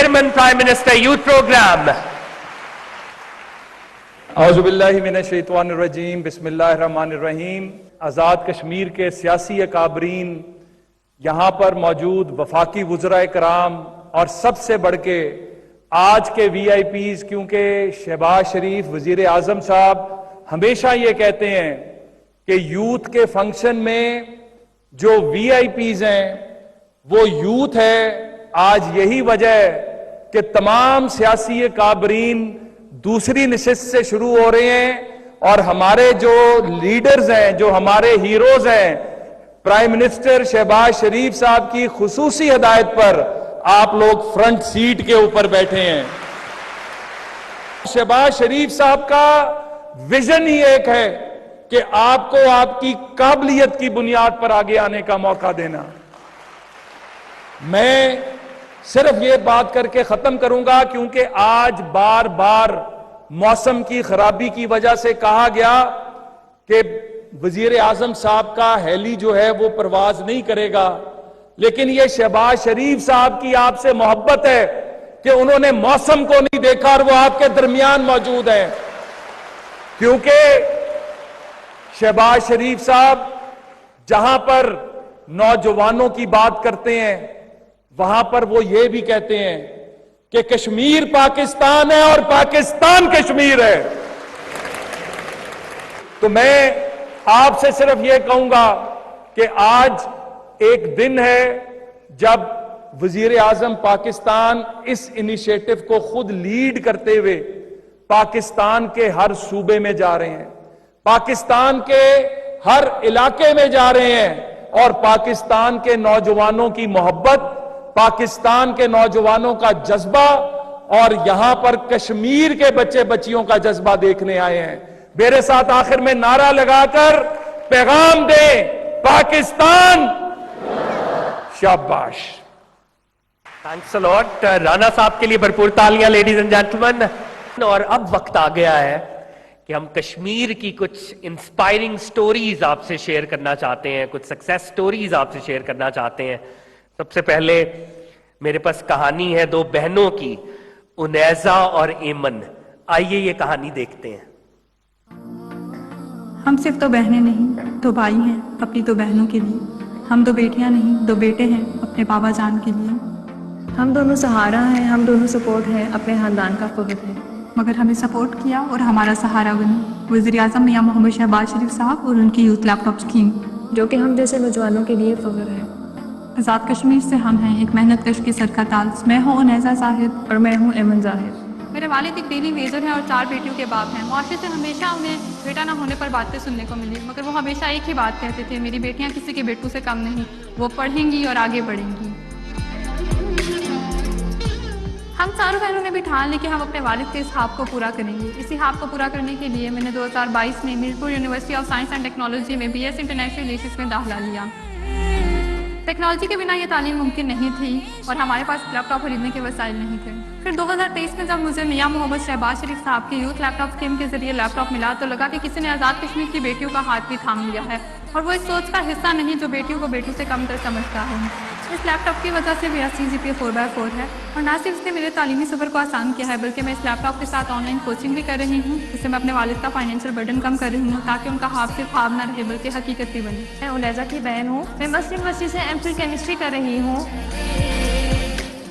Chairman prime minister youth program. اعوذ باللہ من الشیطان الرجیم، بسم اللہ الرحمن الرحیم. آزاد کشمیر کے سیاسی اکابرین، یہاں پر موجود وفاقی وزراء کرام اور سب سے بڑھ کے آج کے وی آئی پیز، کیونکہ شہباز شریف وزیر اعظم صاحب ہمیشہ یہ کہتے ہیں کہ یوتھ کے فنکشن میں جو وی آئی پیز ہیں وہ یوتھ ہے. آج یہی وجہ ہے کہ تمام سیاسی اکابرین دوسری نشست سے شروع ہو رہے ہیں اور ہمارے جو لیڈرز ہیں، جو ہمارے ہیروز ہیں، پرائم منسٹر شہباز شریف صاحب کی خصوصی ہدایت پر آپ لوگ فرنٹ سیٹ کے اوپر بیٹھے ہیں. شہباز شریف صاحب کا ویژن ہی ایک ہے کہ آپ کو آپ کی قابلیت کی بنیاد پر آگے آنے کا موقع دینا. میں صرف یہ بات کر کے ختم کروں گا، کیونکہ آج بار بار موسم کی خرابی کی وجہ سے کہا گیا کہ وزیر اعظم صاحب کا ہیلی جو ہے وہ پرواز نہیں کرے گا، لیکن یہ شہباز شریف صاحب کی آپ سے محبت ہے کہ انہوں نے موسم کو نہیں دیکھا اور وہ آپ کے درمیان موجود ہیں. کیونکہ شہباز شریف صاحب جہاں پر نوجوانوں کی بات کرتے ہیں وہاں پر وہ یہ بھی کہتے ہیں کہ کشمیر پاکستان ہے اور پاکستان کشمیر ہے. تو میں آپ سے صرف یہ کہوں گا کہ آج ایک دن ہے جب وزیر اعظم پاکستان اس انیشیٹو کو خود لیڈ کرتے ہوئے پاکستان کے ہر صوبے میں جا رہے ہیں، پاکستان کے ہر علاقے میں جا رہے ہیں، اور پاکستان کے نوجوانوں کی محبت، پاکستان کے نوجوانوں کا جذبہ اور یہاں پر کشمیر کے بچے بچیوں کا جذبہ دیکھنے آئے ہیں. میرے ساتھ آخر میں نعرہ لگا کر پیغام دیں، پاکستان شاباش. تھینکس اے لاٹ. رانا صاحب کے لیے بھرپور تالیاں لیڈیز اینڈ جینٹلمین. اور اب وقت آ گیا ہے کہ ہم کشمیر کی کچھ انسپائرنگ سٹوریز آپ سے شیئر کرنا چاہتے ہیں، کچھ سکسیس سٹوریز آپ سے شیئر کرنا چاہتے ہیں. سب سے پہلے میرے پاس کہانی ہے دو بہنوں کی، انیزہ اور ایمن. آئیے یہ کہانی دیکھتے ہیں. ہم صرف دو بہنیں نہیں، دو بھائی ہیں اپنی دو بہنوں کے لیے. ہم دو بیٹیاں نہیں، دو بیٹے ہیں اپنے بابا جان کے لیے. ہم دونوں سہارا ہیں، ہم دونوں سپورٹ ہیں، اپنے خاندان کا فخر ہے. مگر ہمیں سپورٹ کیا اور ہمارا سہارا بنے وزیر اعظم میاں محمد شہباز شریف صاحب اور ان کی یوتھ لیپ ٹاپ اسکیم، جو کہ ہم جیسے نوجوانوں کے لیے فخر ہے. آزاد کشمیر سے ہم ہیں ایک محنت کش کی سر کا تاج. میں ہوں انیزہ زاہد اور میں ہوں ایمن زاہد. میرے والد ایک ڈیلی ویجر ہیں اور 4 بیٹیوں کے باپ ہیں. معاشرے سے ہمیشہ انہیں بیٹا نہ ہونے پر باتیں سننے کو ملی، مگر وہ ہمیشہ ایک ہی بات کہتے تھے، میری بیٹیاں کسی کے بیٹوں سے کم نہیں، وہ پڑھیں گی اور آگے بڑھیں گی. ہم چاروں بہنوں نے بھی ٹھان لی کہ ہم اپنے والد کے اس خواب کو پورا کریں گے. اسی خواب کو پورا کرنے کے لیے میں نے 2022 میں Mirpur university of science and technology میں بی ایس انٹرنیشنل ریلیشنز میں داخلہ لیا. ٹیکنالوجی کے بنا یہ تعلیم ممکن نہیں تھی اور ہمارے پاس لیپ ٹاپ خریدنے کے وسائل نہیں تھے. پھر 2023 میں جب مجھے میاں محمد شہباز شریف صاحب کی یوتھ لیپ ٹاپ اسکیم کے ذریعے لیپ ٹاپ ملا تو لگا کہ کسی نے آزاد کشمیر کی بیٹیوں کا ہاتھ بھی تھام لیا ہے اور وہ اس سوچ کا حصہ نہیں جو بیٹیوں کو بیٹوں سے کم تر سمجھتا ہے. اس لیپ ٹاپ کی وجہ سے میرا CGPA 4/4 ہے اور نہ صرف اس نے میرے تعلیمی سفر کو آسان کیا ہے بلکہ میں اس لیپ ٹاپ کے ساتھ آن لائن کوچنگ بھی کر رہی ہوں، جس سے میں اپنے والد کا فائنینشیل برڈن کم کر رہی ہوں تاکہ ان کا خواب صرف خواب نہ رہے بلکہ حقیقت بھی بنے. میں انیزہ کی بہن ہوں. میں مسلم یونیورسٹی سے M.Phil کیمسٹری کر رہی ہوں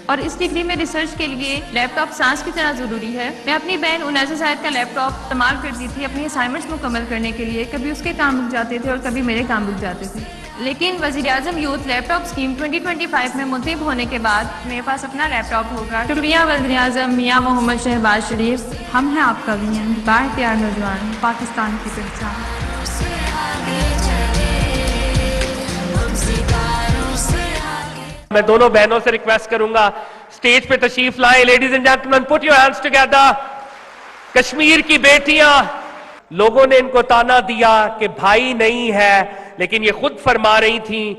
اور اس ڈگری میں ریسرچ کے لیے لیپ ٹاپ سانس کی طرح ضروری ہے. میں اپنی بہن انیزہ زاہد کا لیپ ٹاپ استعمال کرتی تھی اپنی اسائنمنٹس مکمل کرنے کے لیے. کبھی اس کے کام رک جاتے تھے اور کبھی میرے کام رک جاتے تھے. لیکن وزیر اعظم یوتھ لیپ ٹاپ اسکیم 2025 میں منتخب ہونے کے بعد میرے پاس اپنا لیپ ٹاپ ہوگا. شکریہ وزیر اعظم میاں محمد شہباز شریف. ہم ہیں آپ کا وین، بااختیار نوجوان، پاکستان کی پہچان. میں دونوں بہنوں سے ریکویسٹ کروں گا سٹیج پہ تشریف لائیں. Ladies and gentleman put your hands together. Kashmir کی بیٹیاں، لوگوں نے ان کو تانا دیا کہ بھائی نہیں ہے، لیکن یہ خود فرما رہی تھیں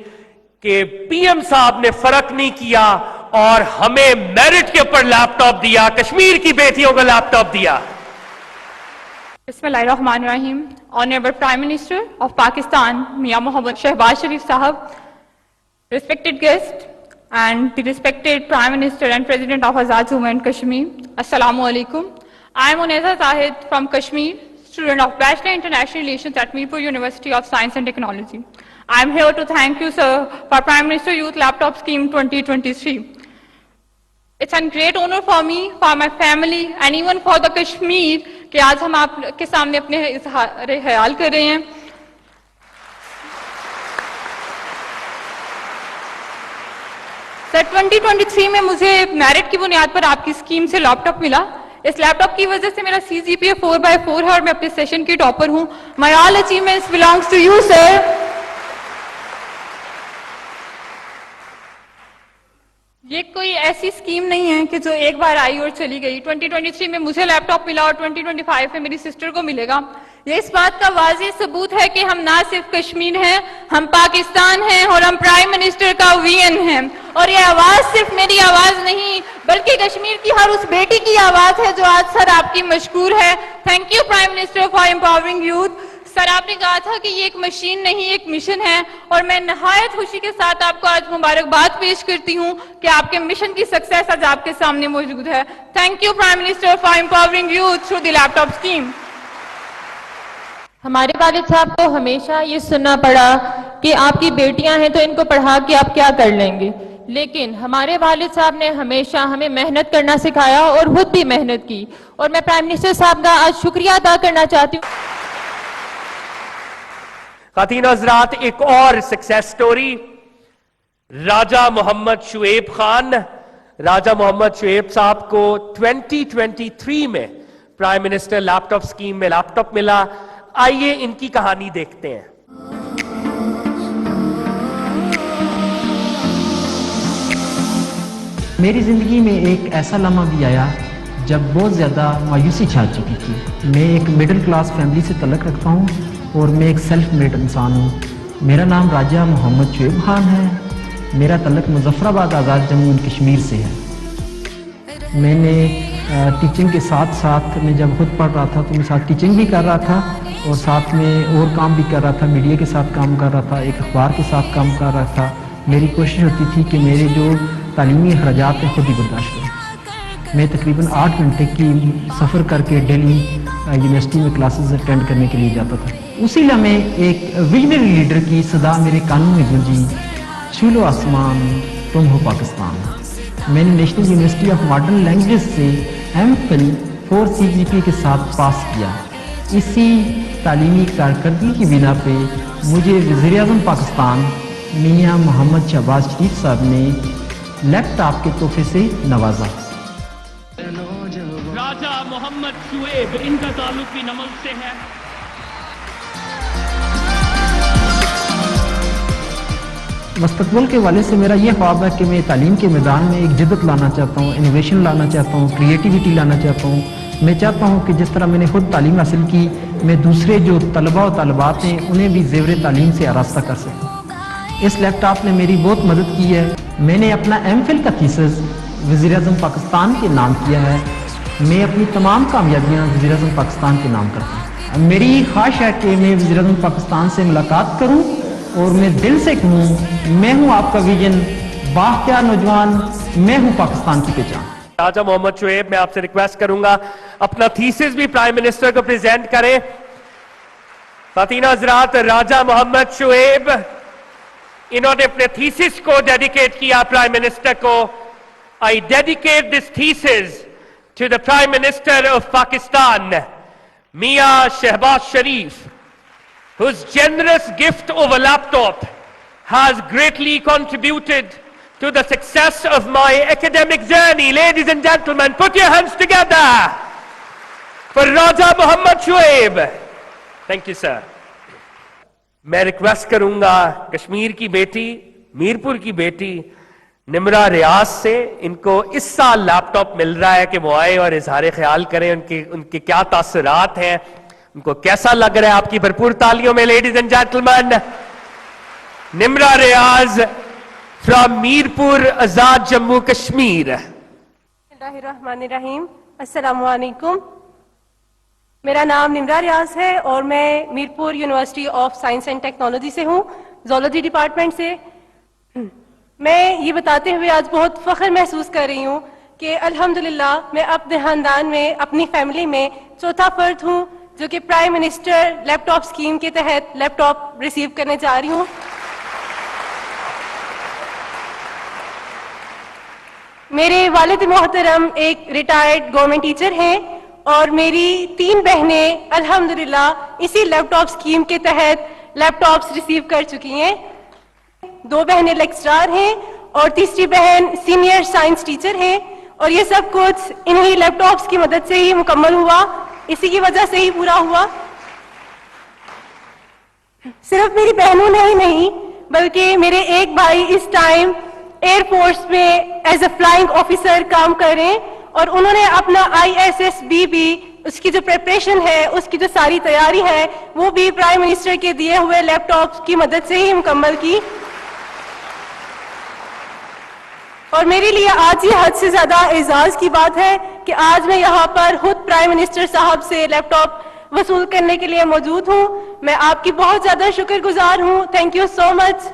کہ PM صاحب نے فرق نہیں کیا اور ہمیں میرٹ کے اوپر لیپ ٹاپ دیا، کشمیر کی بیٹیوں کو لیپ ٹاپ دیا. بسم اللہ الرحمن الرحیم. Honourable prime minister of Pakistan میاں محمد شہباز شریف صاحب, respected guests, and the respected Prime Minister and President of Azad Movement Kashmir. Assalamu alaikum. I am Uneza Zahid from Kashmir, student of Bachelor International Relations at Mirpur University of Science and Technology. I am here to thank you, sir, for Prime Minister Youth Laptop Scheme 2023. It's a great honor for me, for my family, and even for the Kashmir کہ آج ہم آپ کے سامنے اپنے اظہار خیال کر رہے ہیں. سر 2023 میں مجھے میرٹ کی بنیاد پر آپ کی اسکیم سے لیپ ٹاپ ملا. اس لیپ ٹاپ کی وجہ سے میرا CGPA 4/4 ہے اور میں اپنے سیشن کی ٹاپر ہوں. My all achievements belongs to you, sir. یہ کوئی ایسی اسکیم نہیں ہے کہ جو ایک بار آئی اور چلی گئی. 2023 میں مجھے لیپ ٹاپ ملا اور 2025 میں میری سسٹر کو ملے گا. یہ اس بات کا واضح ثبوت ہے کہ ہم نہ صرف کشمیر ہیں, ہم پاکستان ہیں اور ہم پرائم منسٹر کا وین ہیں. اور یہ آواز صرف میری آواز نہیں بلکہ کشمیر کی ہر اس بیٹی کی آواز ہے جو آج سر آپ کی مشکور ہے. Thank you prime minister for empowering youth. Sir آپ نے کہا تھا کہ یہ ایک مشین نہیں ایک مشن ہے, اور میں نہایت خوشی کے ساتھ آپ کو آج مبارکباد پیش کرتی ہوں کہ آپ کے مشن کی سکسیس آج آپ کے سامنے موجود ہے. Thank you prime minister for empowering youth through the laptop scheme. ہمارے والد صاحب کو ہمیشہ یہ سننا پڑا کہ آپ کی بیٹیاں ہیں تو ان کو پڑھا کے آپ کیا کر لیں گے, لیکن ہمارے والد صاحب نے ہمیشہ ہمیں محنت کرنا سکھایا اور خود بھی محنت کی. اور میں پرائم منسٹر صاحب کا آج شکریہ ادا کرنا چاہتی ہوں. خواتین و حضرات, ایک اور سکسیس سٹوری راجہ محمد شعیب خان. راجہ محمد شعیب صاحب کو 2023 میں پرائم منسٹر لیپ ٹاپ اسکیم میں لیپ ٹاپ ملا. آئیے ان کی کہانی دیکھتے ہیں. میری زندگی میں ایک ایسا لمحہ بھی آیا جب بہت زیادہ مایوسی چھا چکی تھی. میں ایک مڈل کلاس فیملی سے تعلق رکھتا ہوں اور میں ایک سیلف میڈ انسان ہوں. میرا نام راجہ محمد شعیب خان ہے. میرا تعلق مظفر آباد آزاد جموں اینڈ کشمیر سے ہے. میں نے ٹیچنگ کے ساتھ ساتھ میں جب خود پڑھ رہا تھا تو میں ساتھ ٹیچنگ بھی کر رہا تھا اور ساتھ میں اور کام بھی کر رہا تھا. میڈیا کے ساتھ کام کر رہا تھا, ایک اخبار کے ساتھ کام کر رہا تھا. میری کوشش ہوتی تھی کہ میرے جو تعلیمی اخراجات ہیں خود ہی برداشت کریں. میں تقریباً 8 گھنٹے کی سفر کر کے دہلی یونیورسٹی میں کلاسز اٹینڈ کرنے کے لیے جاتا تھا. اسی لمحے ایک ویژنری لیڈر کی صدا میرے کانوں میں گونجی, چھولو آسمان تم ہو پاکستان. میں نے national university of modern language سے MPhil 4 CGPA کے ساتھ پاس کیا. اسی تعلیمی کارکردگی کی بنا پہ مجھے وزیر اعظم پاکستان میاں محمد شہباز شریف صاحب نے لیپ ٹاپ کے تحفے سے نوازا. راجہ محمد شعیب, ان کا تعلق بھی نمل سے ہے. مستقبل کے والے سے میرا یہ خواب ہے کہ میں تعلیم کے میدان میں ایک جدت لانا چاہتا ہوں, انوویشن لانا چاہتا ہوں, کریٹیوٹی لانا چاہتا ہوں. میں چاہتا ہوں کہ جس طرح میں نے خود تعلیم حاصل کی میں دوسرے جو طلباء و طالبات ہیں انہیں بھی زیور تعلیم سے آراستہ کر سکوں. اس لیپ ٹاپ نے میری بہت مدد کی ہے. میں نے اپنا MPhil کا تھیسس وزیر اعظم پاکستان کے نام کیا ہے. میں اپنی تمام کامیابیاں وزیر اعظم پاکستان کے نام کرتا ہوں. میری خواہش ہے کہ میں وزیر اعظم پاکستان سے ملاقات کروں اور میں دل سے کہوں میں ہوں آپ کا ویژن, بااختیار نوجوان, میں ہوں پاکستان کی پہچان. راجہ محمد شعیب, میں آپ سے ریکویسٹ کروں گا اپنا تھیسس بھی پرائم منسٹر کو پریزنٹ کریں. خواتین حضرات, راجہ محمد شعیب انہوں نے اپنے تھیسس کو ڈیڈیکیٹ کیا پرائم منسٹر کو. I dedicate this thesis to the Prime Minister of Pakistan, Mian Shehbaz Sharif, whose generous gift of a laptop has greatly contributed to the success of my academic journey. Ladies and gentlemen, put your hands together for Raja Muhammad Shuaib. Thank you, sir. میں request کروں گا کشمیر کی بیٹی, میرپور کی بیٹی نمرہ ریاض سے, ان کو اس سال لیپ top مل رہا ہے کہ وہ آئے اور اظہار خیال کریں ان کے کیا تاثرات ہیں, ان کو کیسا لگ رہا ہے. آپ کی بھرپور تالیوں میں ladies and gentlemen, Nimra Riaz from Mirpur Azad Jammu Kashmir. بسم اللہ الرحمن الرحیم. السلام علیکم. میرا نام نمرہ ریاض ہے اور میں Mirpur university of science and technology سے ہوں, زولوجی ڈپارٹمنٹ سے. میں یہ بتاتے ہوئے آج بہت فخر محسوس کر رہی ہوں کہ الحمدللہ میں اپنے خاندان میں اپنی فیملی میں چوتھا فرد ہوں جو کہ پرائم منسٹر لیپ ٹاپ اسکیم کے تحت لیپ ٹاپ ریسیو کرنے جا رہی ہوں. میرے والد محترم ایک ریٹائرڈ گورنمنٹ ٹیچر ہیں اور میری 3 بہنیں الحمدللہ اسی لیپ ٹاپ اسکیم کے تحت لیپ ٹاپس ریسیو کر چکی ہیں. 2 بہنیں لیکچرار ہیں اور تیسری بہن سینئر سائنس ٹیچر ہیں اور یہ سب کچھ انہی لیپ ٹاپس کی مدد سے ہی مکمل ہوا, اسی کی وجہ سے ہی پورا ہوا. صرف میری بہنوں نے ہی نہیں بلکہ میرے ایک بھائی اس ٹائم ایئر فورس میں ایز اے فلائنگ آفیسر کام کر رہے ہیں اور انہوں نے اپنا ISSB بھی اس کی جو پریپریشن ہے, اس کی جو ساری تیاری ہے وہ بھی پرائم منسٹر کے دیے ہوئے لیپ ٹاپ کی مدد سے ہی مکمل کی. اور میرے لیے آج یہ حد سے زیادہ اعزاز کی بات ہے کہ آج میں یہاں پر خود پرائم منسٹر صاحب سے لیپ ٹاپ وصول کرنے کے لیے موجود ہوں. میں آپ کی بہت زیادہ شکر گزار ہوں. Thank you so much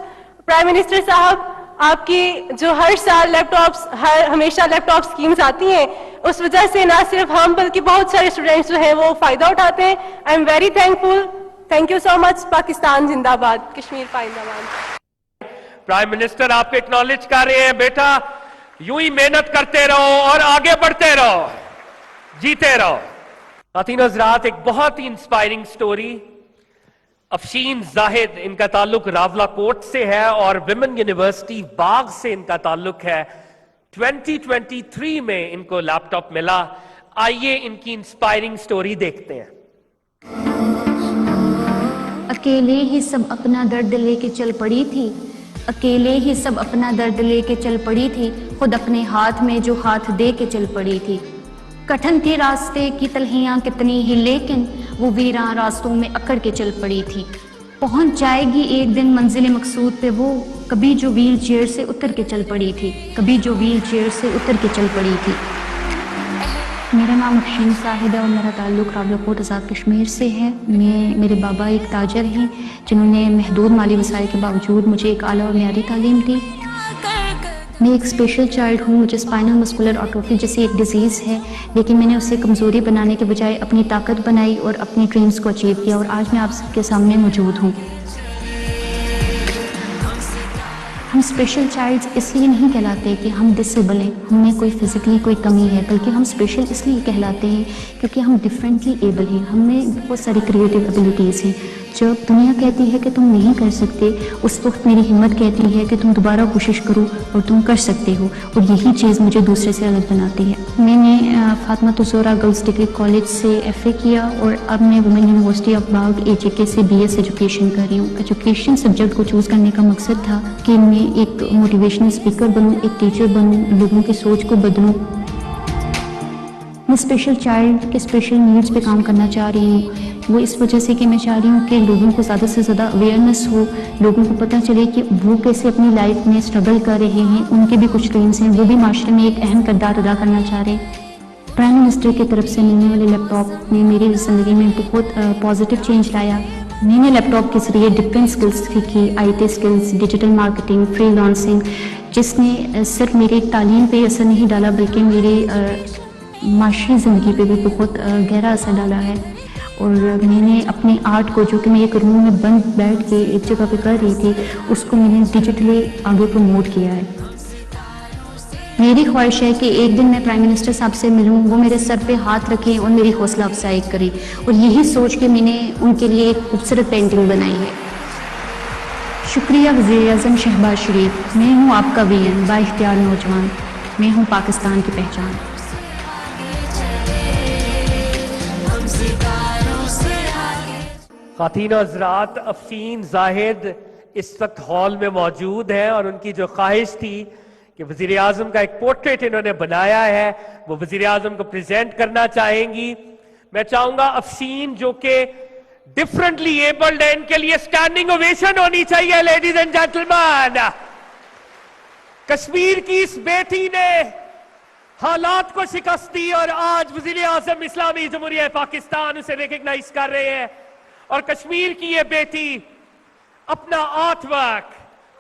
prime minister صاحب. آپ کی جو ہر سال لیپ ٹاپس ہمیشہ لیپ ٹاپ اسکیمز آتی ہیں اس وجہ سے نہ صرف ہم بلکہ بہت سارے اسٹوڈینٹس جو ہیں وہ فائدہ اٹھاتے ہیں. I am very thankful. Thank you so much. Pakistan زندہ باد. کشمیر پائندہ باد. پرائم منسٹر آپ کو اکنالج کر رہے ہیں, بیٹا یوں ہی محنت کرتے رہو اور آگے بڑھتے رہو, جیتے رہو. خواتین حضرات, ایک بہت ہی انسپائرنگ سٹوری. افشین زاہد, ان کا تعلق راولا کوٹ سے ہے اور ویمن یونیورسٹی باغ سے ان کا تعلق ہے. 2023 میں ان کو لیپ ٹاپ ملا. آئیے ان کی انسپائرنگ سٹوری دیکھتے ہیں. اکیلے ہی سب اپنا درد لے کے چل پڑی تھی, اکیلے ہی سب اپنا درد لے کے چل پڑی تھی, خود اپنے ہاتھ میں جو ہاتھ دے کے چل پڑی تھی. کٹھن تھے راستے کی تلہیاں کتنی ہی لیکن وہ ویراں راستوں میں اکڑ کے چل پڑی تھی. پہنچ جائے گی ایک دن منزل مقصود پہ وہ, کبھی جو ویل چیئر سے اتر کے چل پڑی تھی, کبھی جو ویل چیئر سے اتر کے چل پڑی تھی. میرا نام افشین زاہد ہے اور میرا تعلق راولاکوٹ آزاد کشمیر سے ہے. میرے بابا ایک تاجر ہیں جنہوں نے محدود مالی وسائل کے باوجود مجھے ایک اعلیٰ اور معیاری تعلیم دی. میں ایک اسپیشل چائلڈ ہوں. مجھے اسپائنل مسکولر آٹروفی جیسی ایک ڈیزیز ہے لیکن میں نے اسے کمزوری بنانے کے بجائے اپنی طاقت بنائی اور اپنی ڈریمز کو اچیو کیا اور آج میں آپ سب کے سامنے موجود ہوں. ہم اسپیشل چائلڈز اس لیے نہیں کہلاتے کہ ہم ڈسیبل ہیں, ہم میں کوئی فزیکلی کوئی کمی ہے, بلکہ ہم اسپیشل اس لیے کہلاتے ہیں کیونکہ ہم ڈفرینٹلی ایبل ہیں, ہم میں بہت ساری کریٹیو ایبلٹیز ہیں. جب دنیا کہتی ہے کہ تم نہیں کر سکتے اس وقت میری ہمت کہتی ہے کہ تم دوبارہ کوشش کرو اور تم کر سکتے ہو, اور یہی چیز مجھے دوسرے سے الگ بناتی ہے. میں نے فاطمہ الزہرا گرلز ڈگری کالج سے FA کیا اور اب میں women university of Bagh AJK سے BS ایجوکیشن کر رہی ہوں. ایجوکیشن سبجیکٹ کو چوز کرنے کا مقصد تھا کہ میں ایک موٹیویشنل اسپیکر بنوں, ایک ٹیچر بنوں, لوگوں کی سوچ کو بدلوں. میں اسپیشل چائلڈ کے اسپیشل نیڈس پہ کام کرنا چاہ رہی ہوں. وہ اس وجہ سے کہ میں چاہ رہی ہوں کہ لوگوں کو زیادہ سے زیادہ اویئرنیس ہو, لوگوں کو پتہ چلے کہ وہ کیسے اپنی لائف میں اسٹرگل کر رہے ہیں, ان کے بھی کچھ ڈریمس ہیں, وہ بھی معاشرے میں ایک اہم کردار ادا کرنا چاہ رہے ہیں. پرائم منسٹر کی طرف سے ملنے والے لیپ ٹاپ نے میری زندگی میں بہت پازیٹیو چینج لایا. میں نے لیپ ٹاپ کے ذریعے ڈفرینٹ اسکلس سیکھی, IT skills, digital marketing, free lancing, جس نے صرف میری تعلیم پہ اثر نہیں ڈالا بلکہ میری معاشی زندگی پہ بھی بہت گہرا اثر ڈالا ہے. اور میں نے اپنے آرٹ کو, جو کہ میں ایک روم میں بند بیٹھ کے ایک جگہ پہ کر رہی تھی, اس کو میں نے ڈیجیٹلی آگے پروموٹ کیا ہے. میری خواہش ہے کہ ایک دن میں پرائم منسٹر صاحب سے ملوں, وہ میرے سر پہ ہاتھ رکھیں اور میری حوصلہ افزائی کریں, اور یہی سوچ کے میں نے ان کے لیے ایک خوبصورت پینٹنگ بنائی ہے. شکریہ وزیر اعظم شہباز شریف. میں ہوں آپ کا VN, با اختیار نوجوان. میں ہوں پاکستان کی پہچان. خواتین و حضرات, افشین زاہد اس وقت ہال میں موجود ہیں اور ان کی جو خواہش تھی کہ وزیر اعظم کا ایک پورٹریٹ انہوں نے بنایا ہے وہ وزیر اعظم کو پریزنٹ کرنا چاہیں گی. میں چاہوں گا افشین جو کہ ڈفرنٹلی ایبلڈ ہے, ان کے لیے اسٹینڈنگ اویشن ہونی چاہیے. لیڈیز اینڈ جینٹلمین, کشمیر کی اس بیٹی نے حالات کو شکست دی اور آج وزیر اعظم اسلامی جمہوریہ پاکستان اسے ریکگنائز کر رہے ہیں. اور کشمیر کی یہ بیٹی اپنا آرٹ ورک,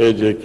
AJK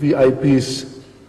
VIPs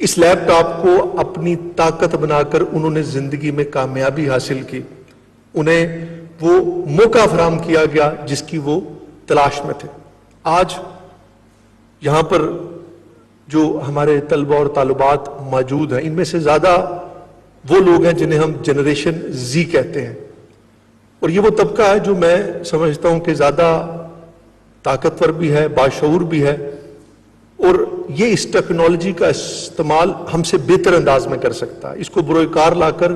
اس لیپ ٹاپ کو اپنی طاقت بنا کر انہوں نے زندگی میں کامیابی حاصل کی. انہیں وہ موقع فراہم کیا گیا جس کی وہ تلاش میں تھے. آج یہاں پر جو ہمارے طلبہ اور طالبات موجود ہیں، ان میں سے زیادہ وہ لوگ ہیں جنہیں ہم جنریشن زی کہتے ہیں، اور یہ وہ طبقہ ہے جو میں سمجھتا ہوں کہ زیادہ طاقتور بھی ہے، باشعور بھی ہے، اور یہ اس ٹیکنالوجی کا استعمال ہم سے بہتر انداز میں کر سکتا ہے. اس کو بروئے کار لا کر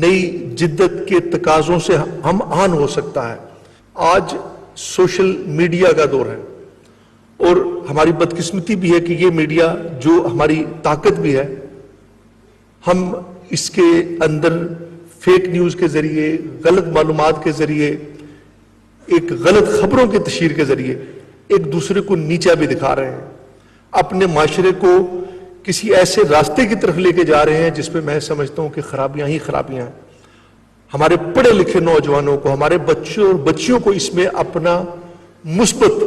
نئی جدت کے تقاضوں سے ہم آن ہو سکتا ہے. آج سوشل میڈیا کا دور ہے، اور ہماری بدقسمتی بھی ہے کہ یہ میڈیا جو ہماری طاقت بھی ہے، ہم اس کے اندر فیک نیوز کے ذریعے، غلط معلومات کے ذریعے، ایک غلط خبروں کے تشہیر کے ذریعے ایک دوسرے کو نیچا بھی دکھا رہے ہیں. اپنے معاشرے کو کسی ایسے راستے کی طرف لے کے جا رہے ہیں جس پہ میں سمجھتا ہوں کہ خرابیاں ہی خرابیاں ہیں. ہمارے پڑھے لکھے نوجوانوں کو، ہمارے بچوں اور بچیوں کو اس میں اپنا مثبت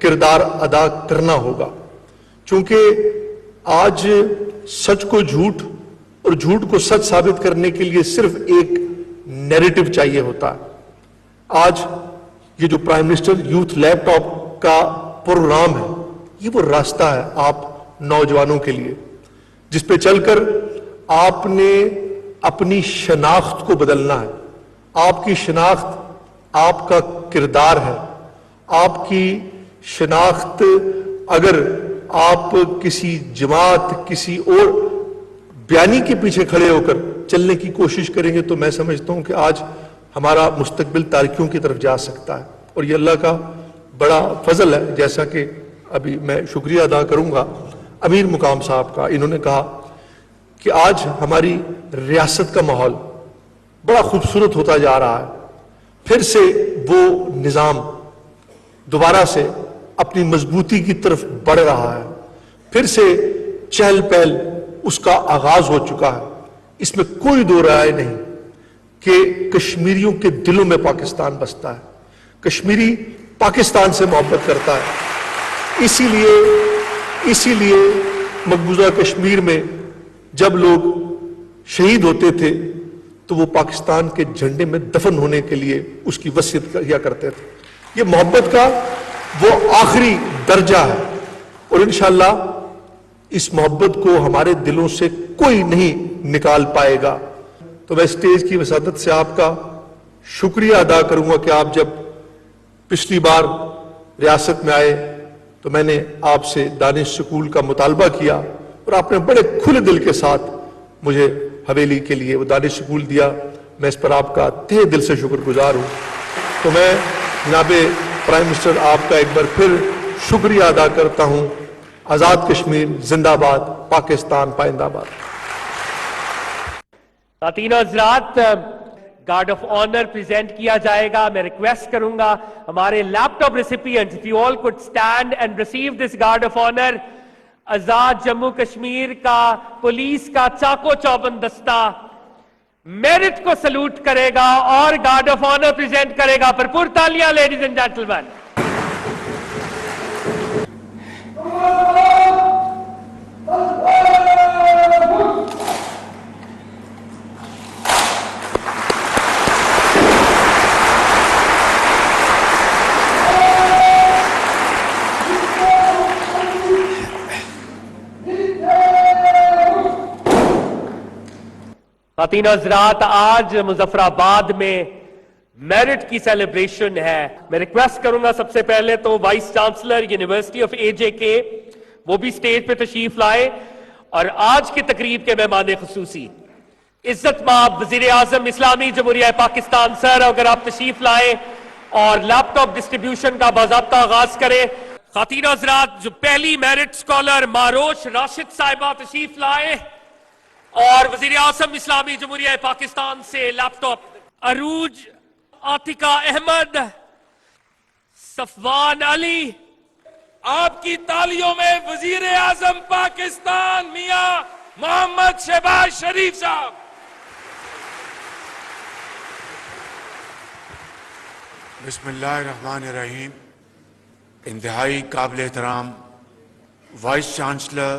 کردار ادا کرنا ہوگا، چونکہ آج سچ کو جھوٹ اور جھوٹ کو سچ ثابت کرنے کے لیے صرف ایک نیریٹو چاہیے ہوتا ہے. آج یہ جو پرائم منسٹر یوتھ لیپ ٹاپ کا پروگرام ہے، یہ وہ راستہ ہے آپ نوجوانوں کے لیے جس پہ چل کر آپ نے اپنی شناخت کو بدلنا ہے. آپ کی شناخت آپ کا کردار ہے. آپ کی شناخت اگر آپ کسی جماعت، کسی اور بیانی کے پیچھے کھڑے ہو کر چلنے کی کوشش کریں گے تو میں سمجھتا ہوں کہ آج ہمارا مستقبل تاریکیوں کی طرف جا سکتا ہے. اور یہ اللہ کا بڑا فضل ہے. جیسا کہ ابھی میں شکریہ ادا کروں گا امیر مقام صاحب کا، انہوں نے کہا کہ آج ہماری ریاست کا ماحول بڑا خوبصورت ہوتا جا رہا ہے. پھر سے وہ نظام دوبارہ سے اپنی مضبوطی کی طرف بڑھ رہا ہے. پھر سے چہل پہل اس کا آغاز ہو چکا ہے. اس میں کوئی دو رائے نہیں کہ کشمیریوں کے دلوں میں پاکستان بستا ہے. کشمیری پاکستان سے محبت کرتا ہے. اسی لیے مقبوضہ کشمیر میں جب لوگ شہید ہوتے تھے تو وہ پاکستان کے جھنڈے میں دفن ہونے کے لیے اس کی وصیت کیا کرتے تھے. یہ محبت کا وہ آخری درجہ ہے، اور انشاءاللہ اس محبت کو ہمارے دلوں سے کوئی نہیں نکال پائے گا. تو میں اسٹیج کی وسادت سے آپ کا شکریہ ادا کروں گا کہ آپ جب پچھلی بار ریاست میں آئے تو میں نے آپ سے دانش سکول کا مطالبہ کیا، اور آپ نے بڑے کھلے دل کے ساتھ مجھے حویلی کے لیے وہ دانش سکول دیا. میں اس پر آپ کا تہہ دل سے شکر گزار ہوں. تو میں جناب پرائم منسٹر آپ کا ایک بار پھر شکریہ ادا کرتا ہوں. آزاد کشمیر زندہ باد، پاکستان پائندہ باد. خواتین و حضرات، گارڈ آف آنر پریزنٹ کیا جائے گا. میں ریکویسٹ کروں گا ہمارے laptop recipients, if you all could stand and receive this guard of honor. آزاد جموں کشمیر کا پولیس کا چاکو چوبند دستہ میرٹ کو سلوٹ کرے گا اور گارڈ آف آنر پریزنٹ کرے گا. بھرپور تالیاں لیڈیز اینڈ جینٹلمین. خواتین و حضرات، آج مظفر آباد میں میرٹ کی سیلیبریشن ہے. میں ریکویسٹ کروں گا سب سے پہلے تو vice chancellor university of AJK وہ بھی سٹیج پہ تشریف لائے، اور آج کی تقریب کے مہمان خصوصی عزت مآب وزیر اعظم اسلامی جمہوریہ پاکستان سر، اگر آپ تشریف لائیں اور لیپ ٹاپ ڈسٹریبیوشن کا باضابطہ آغاز کریں. خواتین و حضرات، جو پہلی میرٹ سکالر ماروش راشد صاحبہ تشریف لائے اور وزیر اعظم اسلامی جمہوریہ پاکستان سے لیپ ٹاپ. عروج عاتقہ احمد، صفوان علی. آپ کی تالیوں میں وزیر اعظم پاکستان میاں محمد شہباز شریف صاحب. بسم اللہ الرحمن الرحیم. انتہائی قابل احترام وائس چانسلر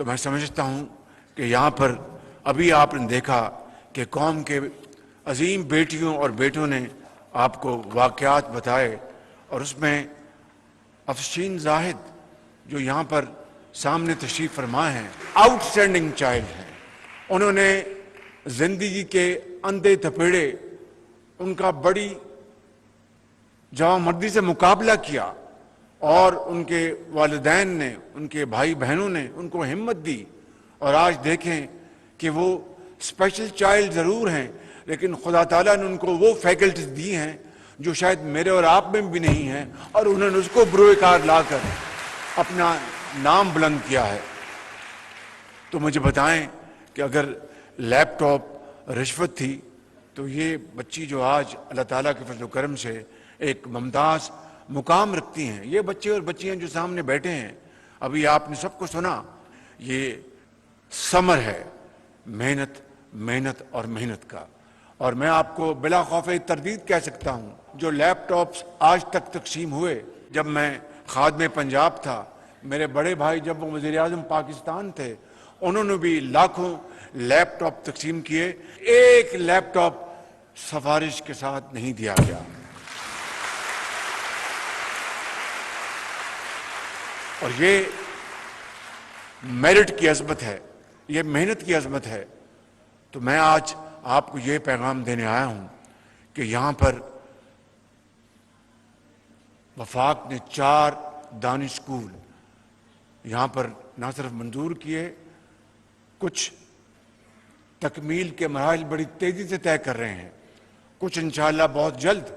تو میں سمجھتا ہوں کہ یہاں پر ابھی آپ نے دیکھا کہ قوم کے عظیم بیٹیوں اور بیٹوں نے آپ کو واقعات بتائے، اور اس میں افشین زاہد جو یہاں پر سامنے تشریف فرما ہیں، آؤٹ اسٹینڈنگ چائلڈ ہیں. انہوں نے زندگی کے اندھے تپیڑے ان کا بڑی جواں مردی سے مقابلہ کیا، اور ان کے والدین نے، ان کے بھائی بہنوں نے ان کو ہمت دی. اور آج دیکھیں کہ وہ اسپیشل چائلڈ ضرور ہیں، لیکن خدا تعالیٰ نے ان کو وہ فیکلٹیز دی ہیں جو شاید میرے اور آپ میں بھی نہیں ہیں، اور انہوں نے اس کو بروئے کار لا کر اپنا نام بلند کیا ہے. تو مجھے بتائیں کہ اگر لیپ ٹاپ رشوت تھی تو یہ بچی جو آج اللہ تعالیٰ کے فضل و کرم سے ایک ممتاز مقام رکھتی ہیں، یہ بچے اور بچیاں جو سامنے بیٹھے ہیں، ابھی آپ نے سب کو سنا، یہ ثمر ہے محنت محنت اور محنت کا. اور میں آپ کو بلا خوف تردید کہہ سکتا ہوں، جو لیپ ٹاپس آج تک تقسیم ہوئے، جب میں خادم پنجاب تھا، میرے بڑے بھائی جب وہ وزیر اعظم پاکستان تھے، انہوں نے بھی لاکھوں لیپ ٹاپ تقسیم کیے، ایک لیپ ٹاپ سفارش کے ساتھ نہیں دیا گیا. اور یہ میرٹ کی عظمت ہے، یہ محنت کی عظمت ہے. تو میں آج آپ کو یہ پیغام دینے آیا ہوں کہ یہاں پر وفاق نے 4 دانش اسکول یہاں پر نہ صرف منظور کیے، کچھ تکمیل کے مراحل بڑی تیزی سے طے کر رہے ہیں، کچھ انشاءاللہ بہت جلد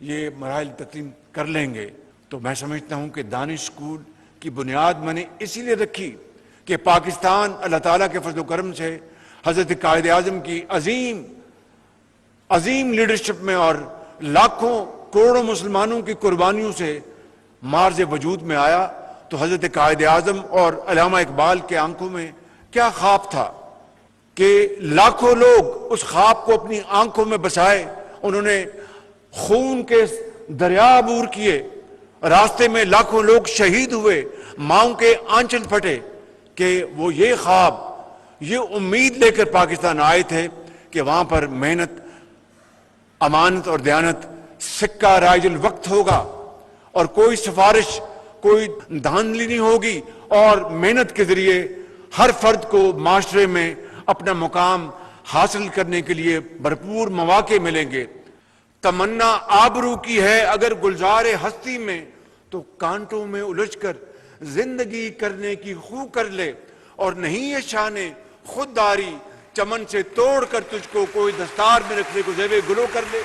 یہ مراحل تقسیم کر لیں گے. تو میں سمجھتا ہوں کہ دانش اسکول کی بنیاد میں نے اسی لیے رکھی کہ پاکستان اللہ تعالیٰ کے فضل و کرم سے حضرت قائد اعظم کی عظیم لیڈرشپ میں اور لاکھوں کروڑوں مسلمانوں کی قربانیوں سے مارز وجود میں آیا. تو حضرت قائد اعظم اور علامہ اقبال کے آنکھوں میں کیا خواب تھا کہ لاکھوں لوگ اس خواب کو اپنی آنکھوں میں بسائے. انہوں نے خون کے دریا عبور کیے، راستے میں لاکھوں لوگ شہید ہوئے، ماؤں کے آنچل پھٹے، کہ وہ یہ خواب، یہ امید لے کر پاکستان آئے تھے کہ وہاں پر محنت، امانت اور دیانت سکہ رائج الوقت ہوگا، اور کوئی سفارش، کوئی دھاندلی نہیں ہوگی، اور محنت کے ذریعے ہر فرد کو معاشرے میں اپنا مقام حاصل کرنے کے لیے بھرپور مواقع ملیں گے. تمنا آبرو کی ہے اگر گلزار ہستی میں، تو کانٹوں میں الجھ کر زندگی کرنے کی خو کر لے، اور نہیں یہ شان خودداری چمن سے توڑ کر تجھ کو کوئی دستار میں رکھنے کو زیب گلو کر لے.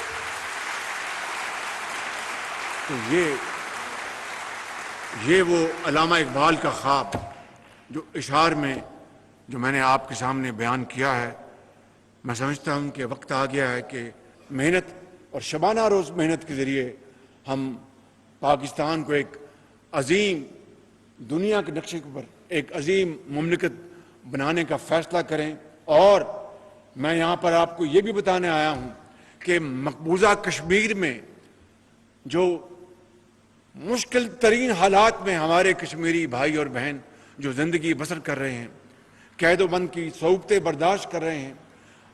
تو یہ وہ علامہ اقبال کا خواب جو اشعار میں جو میں نے آپ کے سامنے بیان کیا ہے. میں سمجھتا ہوں کہ وقت آ گیا ہے کہ محنت اور شبانہ روز محنت کے ذریعے ہم پاکستان کو ایک عظیم دنیا کے نقشے پر ایک عظیم مملکت بنانے کا فیصلہ کریں. اور میں یہاں پر آپ کو یہ بھی بتانے آیا ہوں کہ مقبوضہ کشمیر میں جو مشکل ترین حالات میں ہمارے کشمیری بھائی اور بہن جو زندگی بسر کر رہے ہیں، قید و بند کی صعوبتیں برداشت کر رہے ہیں،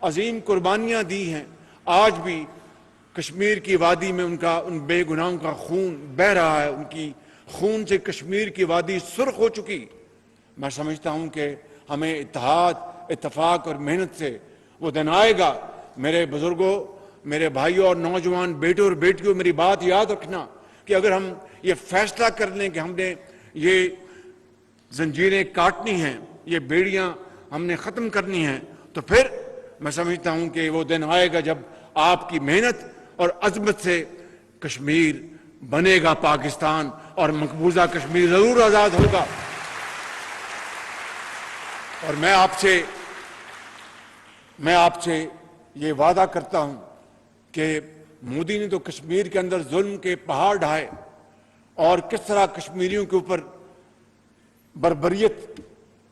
عظیم قربانیاں دی ہیں، آج بھی کشمیر کی وادی میں ان بے گناہوں کا خون بہہ رہا ہے، ان کی خون سے کشمیر کی وادی سرخ ہو چکی. میں سمجھتا ہوں کہ ہمیں اتحاد، اتفاق اور محنت سے وہ دن آئے گا. میرے بزرگوں، میرے بھائیوں اور نوجوان بیٹوں اور بیٹیوں، میری بات یاد رکھنا کہ اگر ہم یہ فیصلہ کر لیں کہ ہم نے یہ زنجیریں کاٹنی ہیں، یہ بیڑیاں ہم نے ختم کرنی ہیں، تو پھر میں سمجھتا ہوں کہ وہ دن آئے گا جب آپ کی محنت اور عظمت سے کشمیر بنے گا پاکستان، اور مقبوضہ کشمیر ضرور آزاد ہوگا. اور میں آپ سے یہ وعدہ کرتا ہوں کہ مودی نے تو کشمیر کے اندر ظلم کے پہاڑ ڈھائے، اور کس طرح کشمیریوں کے اوپر بربریت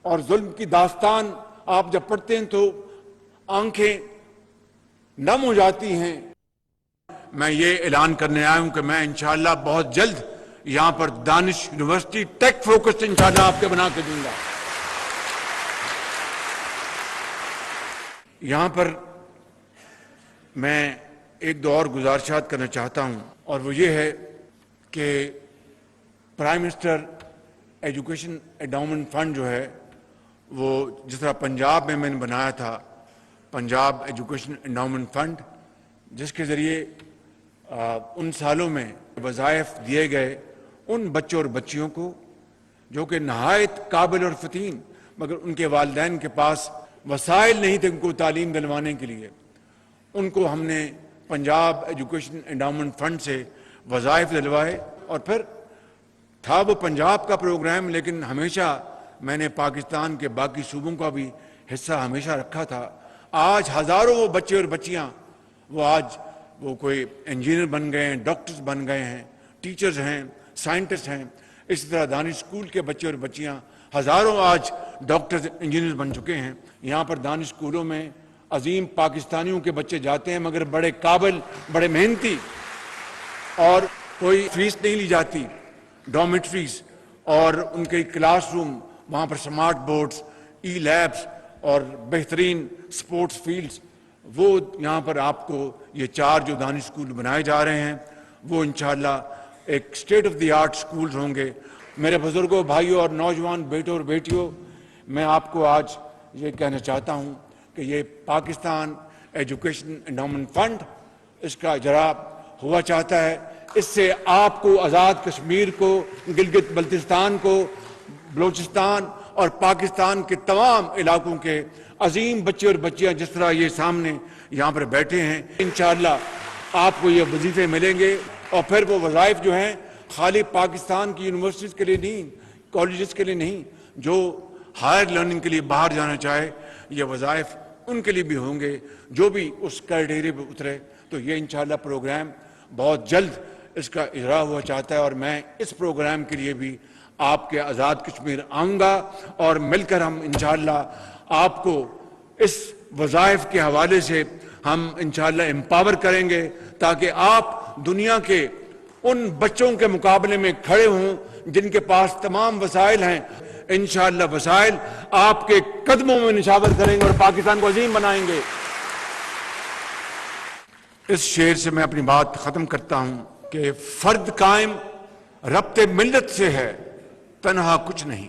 اور ظلم کی داستان آپ جب پڑھتے ہیں تو آنکھیں نم ہو جاتی ہیں. میں یہ اعلان کرنے آیا ہوں کہ میں انشاءاللہ بہت جلد یہاں پر دانش یونیورسٹی ٹیک فوکس انشاءاللہ آپ کے بنا کے دوں گا. یہاں پر میں ایک دو اور گزارشات کرنا چاہتا ہوں، اور وہ یہ ہے کہ prime minister education endowment fund جو ہے وہ جس طرح پنجاب میں نے بنایا تھا پنجاب ایجوکیشن انڈاؤمنٹ فنڈ، جس کے ذریعے ان سالوں میں وظائف دیے گئے ان بچوں اور بچیوں کو جو کہ نہایت قابل اور فتین، مگر ان کے والدین کے پاس وسائل نہیں تھے ان کو تعلیم دلوانے کے لیے، ان کو ہم نے پنجاب ایجوکیشن انڈاؤمنٹ فنڈ سے وظائف دلوائے. اور پھر تھا وہ پنجاب کا پروگرام، لیکن ہمیشہ میں نے پاکستان کے باقی صوبوں کا بھی حصہ ہمیشہ رکھا تھا. آج ہزاروں وہ بچے اور بچیاں وہ کوئی انجینئر بن گئے ہیں، ڈاکٹرز بن گئے ہیں، ٹیچرز ہیں، سائنٹسٹ ہیں. اسی طرح دانش اسکول کے بچے اور بچیاں ہزاروں آج ڈاکٹرز انجینئرز بن چکے ہیں. یہاں پر دانش اسکولوں میں عظیم پاکستانیوں کے بچے جاتے ہیں، مگر بڑے قابل، بڑے محنتی، اور کوئی فیس نہیں لی جاتی. ڈارمیٹریز اور ان کے کلاس روم، وہاں پر سمارٹ بورڈز، ای لیبس اور بہترین سپورٹس فیلڈز، وہ یہاں پر آپ کو یہ 4 جو دانش اسکول بنائے جا رہے ہیں وہ انشاءاللہ ایک state of the art schools ہوں گے. میرے بزرگوں، بھائیوں اور نوجوان بیٹوں اور بیٹیوں، میں آپ کو آج یہ کہنا چاہتا ہوں کہ یہ پاکستان ایجوکیشن انڈاؤمنٹ فنڈ، اس کا اجرا ہوا چاہتا ہے. اس سے آپ کو آزاد کشمیر کو، گلگت بلتستان کو، بلوچستان اور پاکستان کے تمام علاقوں کے عظیم بچے اور بچیاں جس طرح یہ سامنے یہاں پر بیٹھے ہیں، انشاءاللہ آپ کو یہ وظیفے ملیں گے. اور پھر وہ وظائف جو ہیں خالی پاکستان کی یونیورسٹیز کے لیے نہیں، کالجز کے لیے نہیں، جو ہائر لرننگ کے لیے باہر جانا چاہے یہ وظائف ان کے لیے بھی ہوں گے جو بھی اس کرائٹیریا پہ اترے. تو یہ انشاءاللہ پروگرام بہت جلد اس کا اجرا ہوا چاہتا ہے، اور میں اس پروگرام کے لیے بھی آپ کے آزاد کشمیر آؤں گا، اور مل کر ہم انشاءاللہ آپ کو اس وظائف کے حوالے سے ہم انشاءاللہ امپاور کریں گے، تاکہ آپ دنیا کے ان بچوں کے مقابلے میں کھڑے ہوں جن کے پاس تمام وسائل ہیں. انشاءاللہ وسائل آپ کے قدموں میں نشاور کریں گے اور پاکستان کو عظیم بنائیں گے. اس شعر سے میں اپنی بات ختم کرتا ہوں کہ فرد قائم ربط ملت سے ہے، تنہا کچھ نہیں.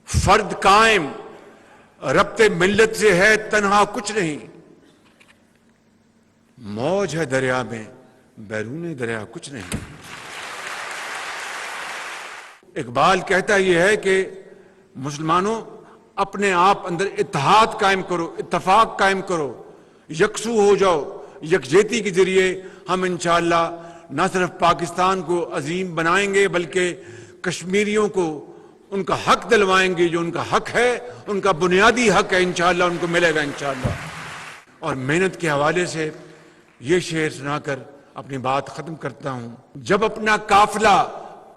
فرد قائم ربط ملت سے ہے، تنہا کچھ نہیں. موج ہے دریا میں، بیرون دریا کچھ نہیں. اقبال کہتا یہ ہے کہ مسلمانوں اپنے آپ اندر اتحاد قائم کرو، اتفاق قائم کرو، یکسو ہو جاؤ. یکجہتی کے ذریعے ہم انشاءاللہ نہ صرف پاکستان کو عظیم بنائیں گے بلکہ کشمیریوں کو ان کا حق دلوائیں گے. جو ان کا حق ہے، ان کا بنیادی حق ہے، انشاءاللہ ان کو ملے گا انشاءاللہ. اور محنت کے حوالے سے یہ شعر سنا کر اپنی بات ختم کرتا ہوں. جب اپنا قافلہ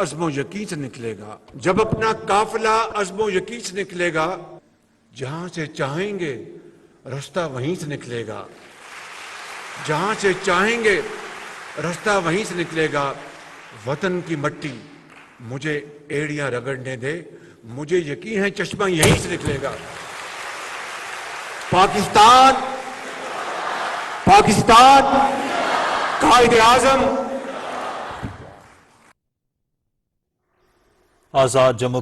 عزم و یقین سے نکلے گا، جب اپنا قافلہ عزم و یقین سے نکلے گا، جہاں سے چاہیں گے رستہ وہیں سے نکلے گا. جہاں سے چاہیں گے رستہ وہیں سے نکلے گا. وطن کی مٹی مجھے ایڑیاں رگڑنے دے، مجھے یقین ہے چشمہ یہیں سے نکلے گا. پاکستان قائد اعظم. آزاد جموں